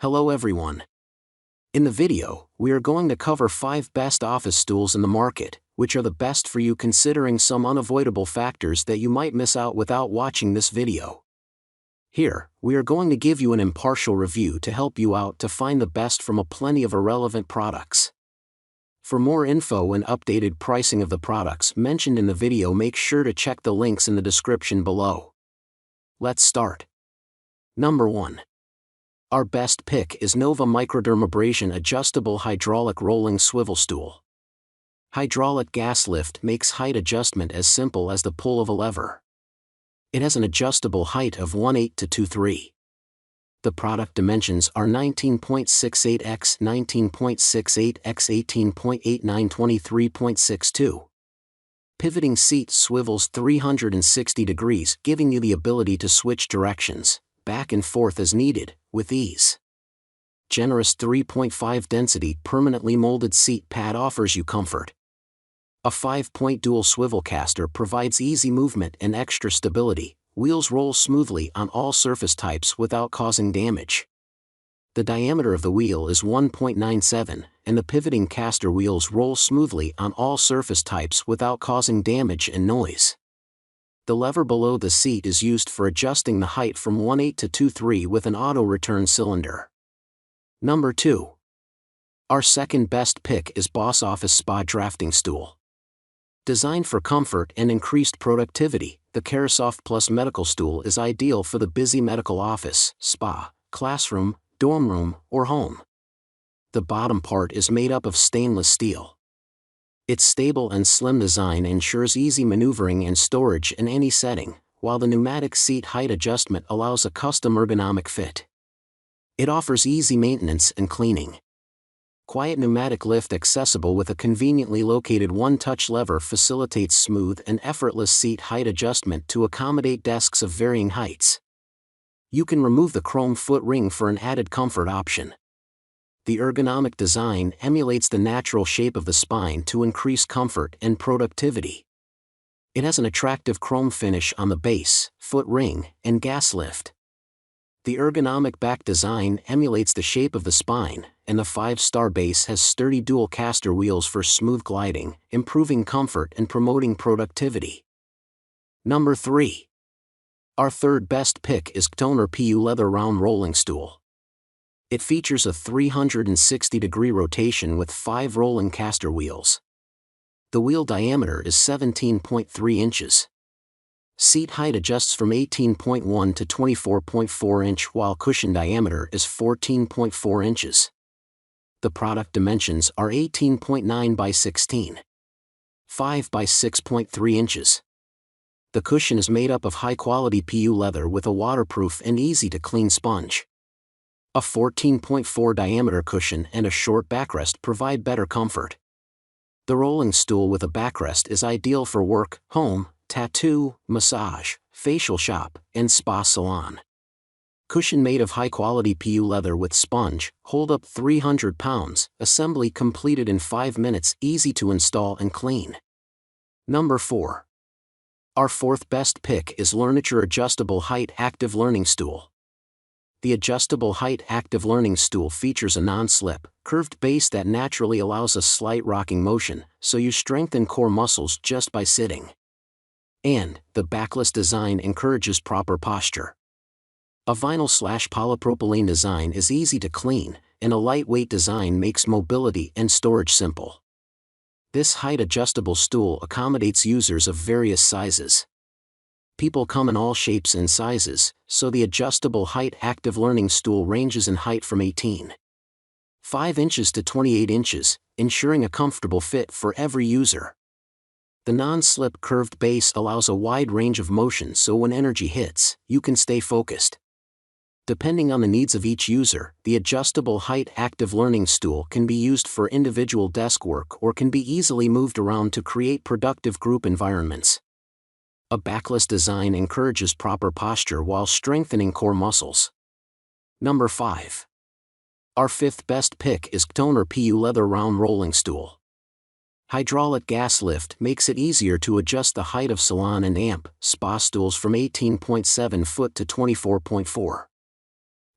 Hello everyone. In the video, we are going to cover 5 best office stools in the market, which are the best for you considering some unavoidable factors that you might miss out without watching this video. Here, we are going to give you an impartial review to help you out to find the best from a plenty of irrelevant products. For more info and updated pricing of the products mentioned in the video, make sure to check the links in the description below. Let's start. Number 1. Our best pick is Nova Microdermabrasion Adjustable Hydraulic Rolling Swivel Stool. Hydraulic gas lift makes height adjustment as simple as the pull of a lever. It has an adjustable height of 1/8 to 2/3. The product dimensions are 19.68 x 19.68 x 18.89 23.62. Pivoting seat swivels 360 degrees, giving you the ability to switch directions, back and forth as needed, with ease. Generous 3.5 density permanently molded seat pad offers you comfort. A 5-point dual swivel caster provides easy movement and extra stability. Wheels roll smoothly on all surface types without causing damage. The diameter of the wheel is 1.97, and the pivoting caster wheels roll smoothly on all surface types without causing damage and noise. The lever below the seat is used for adjusting the height from 1/8 to 2/3 with an auto return cylinder. Number 2. Our second best pick is Boss Office Spa Drafting Stool. Designed for comfort and increased productivity, the caressoftplus medical stool is ideal for the busy medical office, spa, classroom, dorm room, or home. The bottom part is made up of stainless steel. Its stable and slim design ensures easy maneuvering and storage in any setting, while the pneumatic seat height adjustment allows a custom ergonomic fit. It offers easy maintenance and cleaning. Quiet pneumatic lift accessible with a conveniently located one-touch lever facilitates smooth and effortless seat height adjustment to accommodate desks of varying heights. You can remove the chrome foot ring for an added comfort option. The ergonomic design emulates the natural shape of the spine to increase comfort and productivity. It has an attractive chrome finish on the base, foot ring, and gas lift. The ergonomic back design emulates the shape of the spine, and the 5-star base has sturdy dual caster wheels for smooth gliding, improving comfort and promoting productivity. Number 3. Our third best pick is KKTONER PU Leather Round Rolling Stool. It features a 360-degree rotation with 5 rolling caster wheels. The wheel diameter is 17.3 inches. Seat height adjusts from 18.1 to 24.4 inch, while cushion diameter is 14.4 inches. The product dimensions are 18.9 by 16. 5 by 6.3 inches. The cushion is made up of high-quality PU leather with a waterproof and easy-to-clean sponge. A 14.4 diameter cushion and a short backrest provide better comfort. The rolling stool with a backrest is ideal for work, home, tattoo, massage, facial shop, and spa salon. Cushion made of high-quality PU leather with sponge, hold up 300 pounds, assembly completed in 5 minutes, easy to install and clean. Number 4. Our fourth best pick is Lerniture Adjustable Height Active Learning Stool. The Adjustable Height Active Learning Stool features a non-slip, curved base that naturally allows a slight rocking motion, so you strengthen core muscles just by sitting. And the backless design encourages proper posture. A vinyl/polypropylene design is easy to clean, and a lightweight design makes mobility and storage simple. This height-adjustable stool accommodates users of various sizes. People come in all shapes and sizes, so the Adjustable Height Active Learning Stool ranges in height from 18.5 inches to 28 inches, ensuring a comfortable fit for every user. The non-slip curved base allows a wide range of motion, so when energy hits, you can stay focused. Depending on the needs of each user, the Adjustable Height Active Learning Stool can be used for individual desk work or can be easily moved around to create productive group environments. A backless design encourages proper posture while strengthening core muscles. Number 5. Our fifth best pick is KKTONER PU Leather Round Rolling Stool. Hydraulic gas lift makes it easier to adjust the height of salon and amp, spa stools from 18.7 foot to 24.4.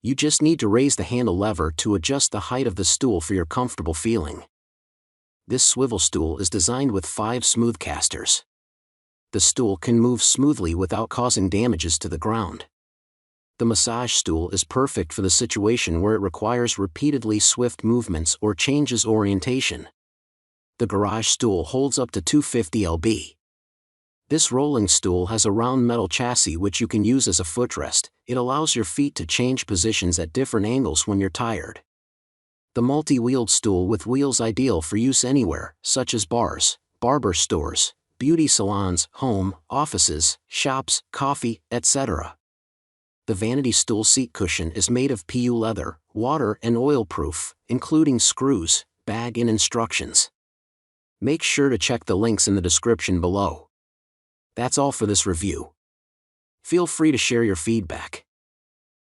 You just need to raise the handle lever to adjust the height of the stool for your comfortable feeling. This swivel stool is designed with 5 smooth casters. The stool can move smoothly without causing damages to the ground. The massage stool is perfect for the situation where it requires repeatedly swift movements or changes orientation. The garage stool holds up to 250 lb. This rolling stool has a round metal chassis which you can use as a footrest. It allows your feet to change positions at different angles when you're tired. The multi-wheeled stool with wheels ideal for use anywhere, such as bars, barber stores, beauty salons, home, offices, shops, coffee, etc. The vanity stool seat cushion is made of PU leather, water and oil-proof, including screws, bag and instructions. Make sure to check the links in the description below. That's all for this review. Feel free to share your feedback.